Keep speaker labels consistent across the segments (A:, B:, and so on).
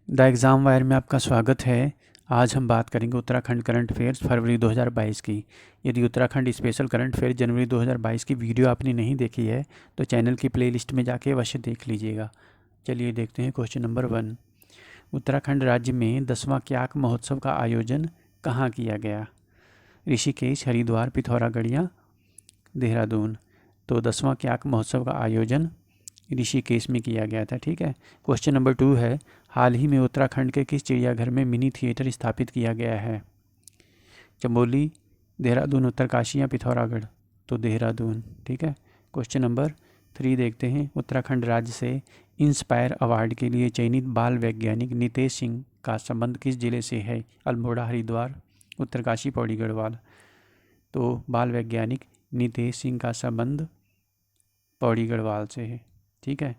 A: The exam wire में आपका स्वागत है। आज हम बात करेंगे उत्तराखंड करंट अफेयर्स फरवरी 2022 की। यदि उत्तराखंड स्पेशल करंट अफेयर जनवरी 2022 की वीडियो आपने नहीं देखी है तो चैनल की प्लेलिस्ट में जाके अवश्य देख लीजिएगा। चलिए देखते हैं क्वेश्चन नंबर 1। उत्तराखंड राज्य में 10वां क्याक महोत्सव का आयोजन कहाँ किया गया? ऋषिकेश, हरिद्वार, पिथौरागढ़ या देहरादून। तो 10वां क्याक महोत्सव का आयोजन ऋषिकेश में किया गया था। ठीक है। क्वेश्चन नंबर 2 है, हाल ही में उत्तराखंड के किस चिड़ियाघर में मिनी थिएटर स्थापित किया गया है? चमोली, देहरादून, उत्तरकाशी या पिथौरागढ़। तो देहरादून। ठीक है। क्वेश्चन नंबर 3 देखते हैं, उत्तराखंड राज्य से इंस्पायर अवार्ड के लिए चयनित बाल वैज्ञानिक नितेश सिंह का संबंध किस जिले से है? अल्मोड़ा, हरिद्वार, उत्तरकाशी, पौड़ी गढ़वाल। तो बाल वैज्ञानिक नितेश सिंह का संबंध पौड़ी गढ़वाल से है। ठीक है।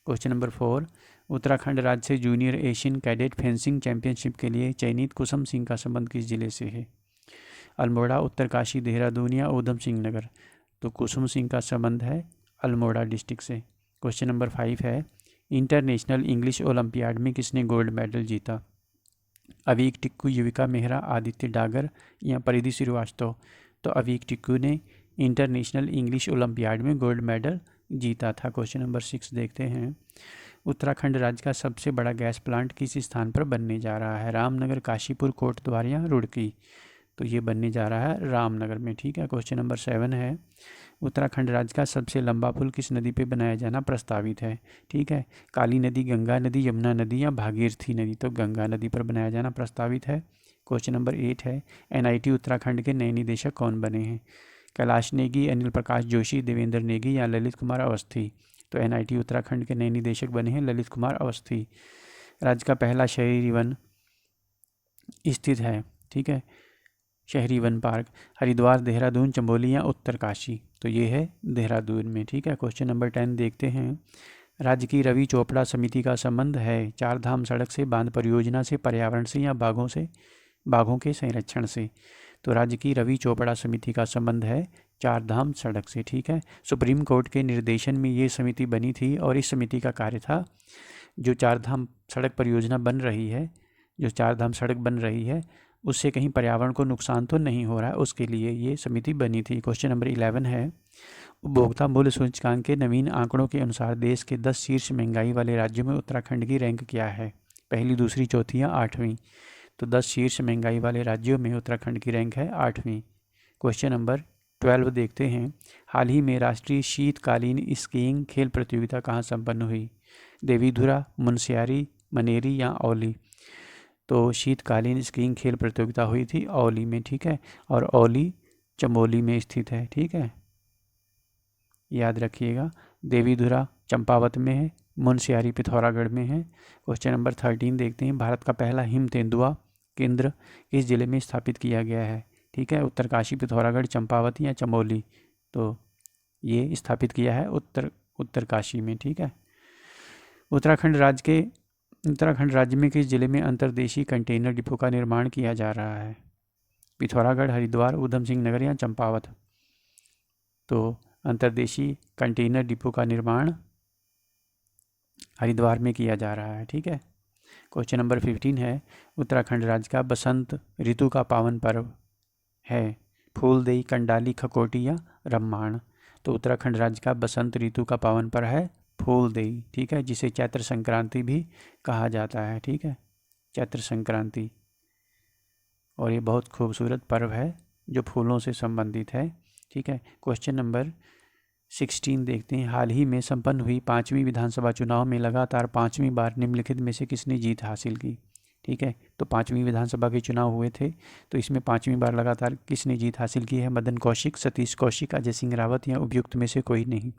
A: क्वेश्चन नंबर 4, उत्तराखंड राज्य से junior Asian cadet fencing championship के लिए चयनित कुसुम सिंह का संबंध किस जिले से है? अल्मोड़ा, उत्तरकाशी, देहरादून या ऊधम सिंह नगर। तो कुसुम सिंह का संबंध है अल्मोड़ा डिस्ट्रिक्ट से। क्वेश्चन नंबर 5 है, इंटरनेशनल इंग्लिश ओलंपियाड में किसने गोल्ड मेडल जीता? अवीक टिक्कू, युविका मेहरा, आदित्य डागर या परिधि श्रीवास्तव। तो अवीक टिक्कू ने इंटरनेशनल इंग्लिश ओलंपियाड में गोल्ड मेडल जीता था। क्वेश्चन नंबर 6 देखते हैं, उत्तराखंड राज्य का सबसे बड़ा गैस प्लांट किस स्थान पर बनने जा रहा है? रामनगर, काशीपुर, कोटद्वार या रुड़की। तो ये बनने जा रहा है रामनगर में। ठीक है। क्वेश्चन नंबर 7 है, उत्तराखंड राज्य का सबसे लंबा पुल किस नदी पे बनाया जाना प्रस्तावित है? ठीक है। काली नदी, गंगा नदी, यमुना नदी या भागीरथी नदी। तो गंगा नदी पर बनाया जाना प्रस्तावित है। क्वेश्चन नंबर 8 है, एनआईटी उत्तराखंड के नए निदेशक कौन बने हैं? कैलाश नेगी, अनिल प्रकाश जोशी, देवेंद्र नेगी या ललित कुमार अवस्थी। तो एनआईटी उत्तराखंड के नए निदेशक बने हैं ललित कुमार अवस्थी। राज्य का पहला शहरी वन स्थित है। ठीक है। शहरी वन पार्क हरिद्वार, देहरादून, चमोली या उत्तरकाशी। तो ये है देहरादून में। ठीक है। क्वेश्चन नंबर 10 देखते हैं, राज्य की रवि चोपड़ा समिति का संबंध है चार धाम सड़क से, बांध परियोजना से, पर्यावरण से या बाघों के संरक्षण से। तो राज्य की रवि चोपड़ा समिति का संबंध है चार धाम सड़क से। ठीक है। सुप्रीम कोर्ट के निर्देशन में ये समिति बनी थी और इस समिति का कार्य था, जो चार धाम सड़क परियोजना बन रही है, जो चार धाम सड़क बन रही है उससे कहीं पर्यावरण को नुकसान तो नहीं हो रहा है, उसके लिए ये समिति बनी थी। क्वेश्चन नंबर 11 है, उपभोक्ता मूल्य सूचकांक के नवीन आंकड़ों के अनुसार देश के 10 शीर्ष महंगाई वाले राज्यों में उत्तराखंड की रैंक क्या है? पहली, दूसरी, चौथी या 8वीं। तो 10 शीर्ष महंगाई वाले राज्यों में उत्तराखंड की रैंक है 8वीं। क्वेश्चन नंबर 12 देखते हैं, हाल ही में राष्ट्रीय शीतकालीन स्कीइंग खेल प्रतियोगिता कहाँ संपन्न हुई? देवीधुरा, मुनस्यारी, मनेरी या औली। तो शीतकालीन स्कीइंग खेल प्रतियोगिता हुई थी औली में। ठीक है। और औली चमोली में स्थित है। ठीक है, याद रखिएगा। देवीधुरा चंपावत में है, मुनस्यारी पिथौरागढ़ में है। क्वेश्चन नंबर 13 देखते हैं, भारत का पहला हिम तेंदुआ केंद्र किस जिले में स्थापित किया गया है? ठीक है। उत्तरकाशी, पिथौरागढ़, चंपावत या चमोली। तो ये स्थापित किया है उत्तरकाशी में। ठीक है। उत्तराखंड राज्य में किस जिले में अंतर्देशीय कंटेनर डिपो का निर्माण किया जा रहा है? पिथौरागढ़, हरिद्वार, ऊधम सिंह नगर या चंपावत। तो अंतर्देशीय कंटेनर डिपो का निर्माण हरिद्वार में किया जा रहा है। ठीक है। क्वेश्चन नंबर 15 है, उत्तराखंड राज्य का बसंत ऋतु का पावन पर्व है फूलदेई, कंडाली, खकोटी या रम्माण। तो उत्तराखंड राज्य का बसंत ऋतु का पावन पर्व है फूलदेई। ठीक है, जिसे चैत्र संक्रांति भी कहा जाता है। ठीक है, चैत्र संक्रांति। और ये बहुत खूबसूरत पर्व है जो फूलों से संबंधित है। ठीक है। क्वेश्चन नंबर 16 देखते हैं, हाल ही में संपन्न हुई 5वीं विधानसभा चुनाव में लगातार 5वीं बार निम्नलिखित में से किसने जीत हासिल की? ठीक है। तो 5वीं विधानसभा के चुनाव हुए थे, तो इसमें 5वीं बार लगातार किसने जीत हासिल की है? मदन कौशिक, सतीश कौशिक, अजय सिंह रावत या उपयुक्त में से कोई नहीं।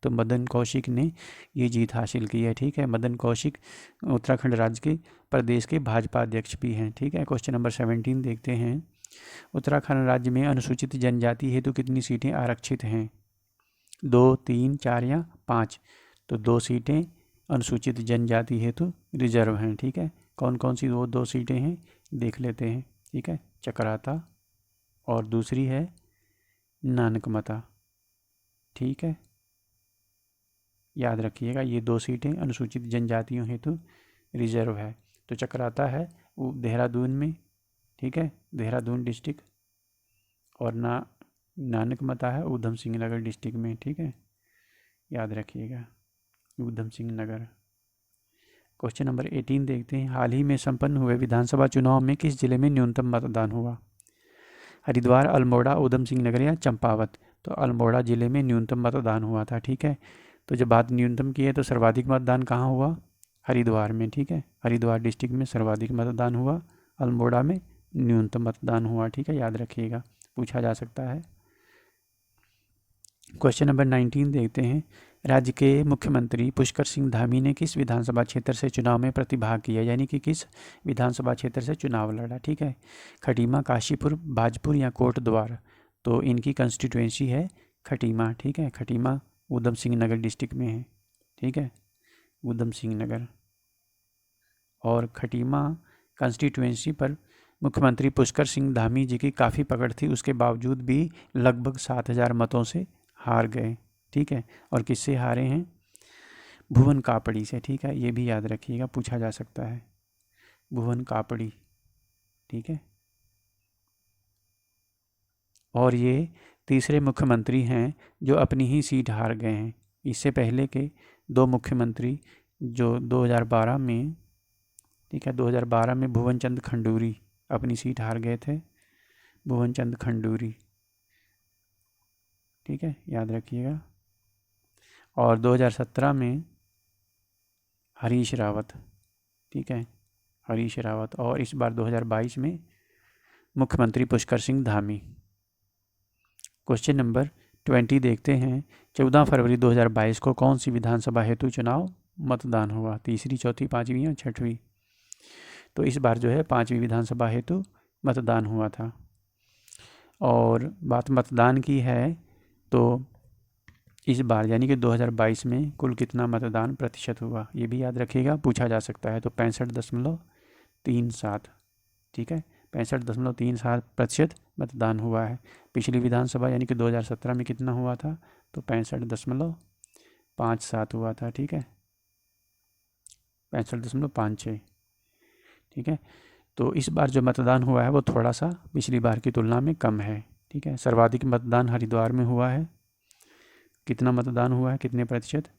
A: तो मदन कौशिक ने ये जीत हासिल की है। ठीक है। मदन कौशिक उत्तराखंड राज्य के प्रदेश के भाजपा अध्यक्ष भी हैं। ठीक है। क्वेश्चन नंबर 17 देखते हैं, उत्तराखंड राज्य में अनुसूचित जनजाति हेतु कितनी सीटें आरक्षित हैं? 2, 3, 4 या 5। तो 2 सीटें अनुसूचित जनजाति हेतु रिजर्व हैं। ठीक है। कौन कौन सी वो 2 सीटें हैं देख लेते हैं। ठीक है, चकराता और दूसरी है नानकमता। ठीक है, याद रखिएगा, ये 2 सीटें अनुसूचित जनजातियों हेतु रिजर्व है। तो चक्राता है वो देहरादून में, ठीक है, देहरादून डिस्ट्रिक्ट, और नानक मता है ऊधम सिंह नगर डिस्ट्रिक्ट में, ठीक है, याद रखिएगा, ऊधम सिंह नगर। क्वेश्चन नंबर 18 देखते हैं। हाल ही में संपन्न हुए विधानसभा चुनाव में किस जिले में न्यूनतम मतदान हुआ? हरिद्वार, अल्मोड़ा, ऊधम सिंह नगर या चंपावत? तो अल्मोड़ा जिले में न्यूनतम मतदान हुआ था, ठीक है। तो जब बात न्यूनतम की है तो सर्वाधिक मतदान कहाँ हुआ? हरिद्वार में, ठीक है, हरिद्वार डिस्ट्रिक्ट में सर्वाधिक मतदान हुआ, अल्मोड़ा में न्यूनतम मतदान हुआ, ठीक है, याद रखिएगा, पूछा जा सकता है। क्वेश्चन नंबर 19 देखते हैं। राज्य के मुख्यमंत्री पुष्कर सिंह धामी ने किस विधानसभा क्षेत्र से चुनाव में प्रतिभाग किया, यानी कि किस विधानसभा क्षेत्र से चुनाव लड़ा, ठीक है? खटीमा, काशीपुर, भाजपुर या कोटद्वार? तो इनकी कंस्टिट्यूएंसी है खटीमा, ठीक है, खटीमा ऊधम सिंह नगर डिस्ट्रिक्ट में है, ठीक है, ऊधम सिंह नगर। और खटीमा कंस्टिट्यूएंसी पर मुख्यमंत्री पुष्कर सिंह धामी जी की काफ़ी पकड़ थी, उसके बावजूद भी लगभग 7,000 मतों से हार गए, ठीक है। और किससे हारे हैं? भुवन कापड़ी से, ठीक है, ये भी याद रखिएगा, पूछा जा सकता है, भुवन कापड़ी, ठीक है। और ये तीसरे मुख्यमंत्री हैं जो अपनी ही सीट हार गए हैं। इससे पहले के दो मुख्यमंत्री जो 2012 में, ठीक है, 2012 में भुवन चंद खंडूरी अपनी सीट हार गए थे, भुवन चंद खंडूरी, ठीक है, याद रखिएगा। और 2017 में हरीश रावत, ठीक है, हरीश रावत। और इस बार 2022 में मुख्यमंत्री पुष्कर सिंह धामी। क्वेश्चन नंबर 20 देखते हैं। 14 फरवरी 2022 को कौन सी विधानसभा हेतु चुनाव मतदान हुआ? तीसरी, चौथी, पाँचवीं या छठवीं? तो इस बार जो है 5वीं विधानसभा हेतु मतदान हुआ था। और बात मतदान की है तो इस बार यानी कि 2022 में कुल कितना मतदान प्रतिशत हुआ, ये भी याद रखिएगा, पूछा जा सकता है। तो 65.37, ठीक है, 65.37% मतदान हुआ है। पिछली विधानसभा यानी कि 2017 में कितना हुआ था? तो 65.57 हुआ था, ठीक है, 65.56, ठीक है। तो इस बार जो मतदान हुआ है वो थोड़ा सा पिछली बार की तुलना में कम है, ठीक है। सर्वाधिक मतदान हरिद्वार में हुआ है, कितना मतदान हुआ है, कितने प्रतिशत?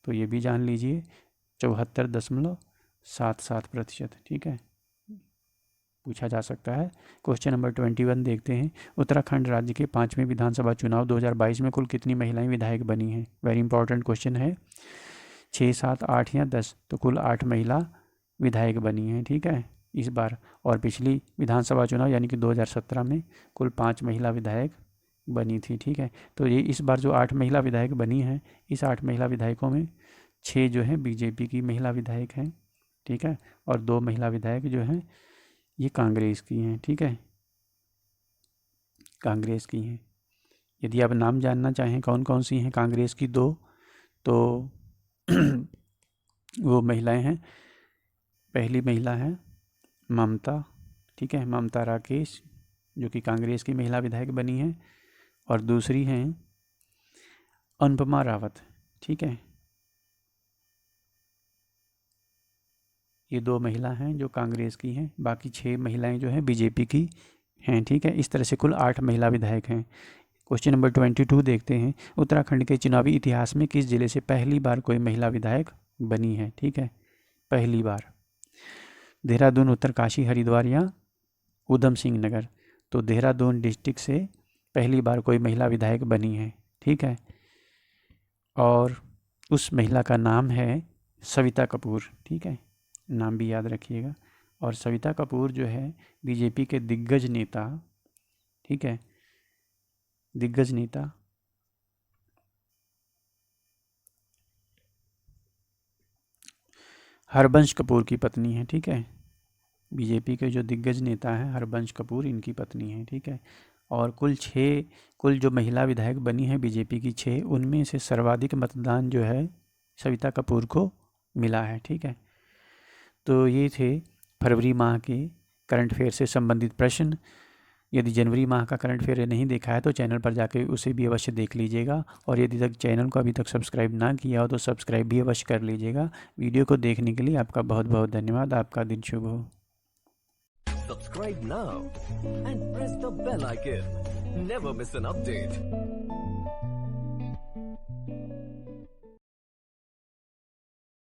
A: तो ये भी जान लीजिए, 74.77%, ठीक है, पूछा जा सकता है। क्वेश्चन नंबर 21 देखते हैं। उत्तराखंड राज्य के 5वें विधानसभा चुनाव 2022 में कुल कितनी महिलाएं विधायक बनी हैं? वेरी इंपॉर्टेंट क्वेश्चन है। 6, 7, 8 या 10? तो कुल 8 महिला विधायक बनी हैं, ठीक है, इस बार। और पिछली विधानसभा चुनाव यानी कि 2017 में कुल 5 महिला विधायक बनी थी, ठीक है। तो ये इस बार जो 8 महिला विधायक बनी हैं, इस 8 महिला विधायकों में 6 जो हैं बीजेपी की महिला विधायक हैं, ठीक है, और 2 महिला विधायक जो हैं ये कांग्रेस की हैं, ठीक है, कांग्रेस की हैं। यदि आप नाम जानना चाहें कौन कौन सी हैं कांग्रेस की 2, तो वो महिलाएं हैं। पहली महिला है ममता, ठीक है, ममता राकेश, जो कि कांग्रेस की महिला विधायक बनी है। और दूसरी हैं अनुपमा रावत, ठीक है, ये 2 महिला हैं जो कांग्रेस की हैं, बाकी 6 महिलाएं जो हैं बीजेपी की हैं, ठीक है। इस तरह से कुल 8 महिला विधायक हैं। क्वेश्चन नंबर 22 देखते हैं। उत्तराखंड के चुनावी इतिहास में किस जिले से पहली बार कोई महिला विधायक बनी है, ठीक है, पहली बार? देहरादून, उत्तरकाशी, हरिद्वार या ऊधम सिंह नगर? तो देहरादून डिस्ट्रिक्ट से पहली बार कोई महिला विधायक बनी है, ठीक है। और उस महिला का नाम है सविता कपूर, ठीक है, नाम भी याद रखिएगा। और सविता कपूर जो है बीजेपी के दिग्गज नेता, ठीक है, दिग्गज नेता हरबंश कपूर की पत्नी है, ठीक है। बीजेपी के जो दिग्गज नेता हैं हरबंश कपूर, इनकी पत्नी है, ठीक है। और कुल जो महिला विधायक बनी है बीजेपी की 6, उनमें से सर्वाधिक मतदान जो है सविता कपूर को मिला है, ठीक है। तो ये थे फरवरी माह के करंट अफेयर से संबंधित प्रश्न। यदि जनवरी माह का करंट अफेयर नहीं देखा है तो चैनल पर जाकर उसे भी अवश्य देख लीजिएगा, और यदि तक चैनल को अभी तक सब्सक्राइब ना किया हो तो सब्सक्राइब भी अवश्य कर लीजिएगा। वीडियो को देखने के लिए आपका बहुत बहुत धन्यवाद। आपका दिन शुभ हो।
B: Subscribe now and press the bell icon. Never miss an update.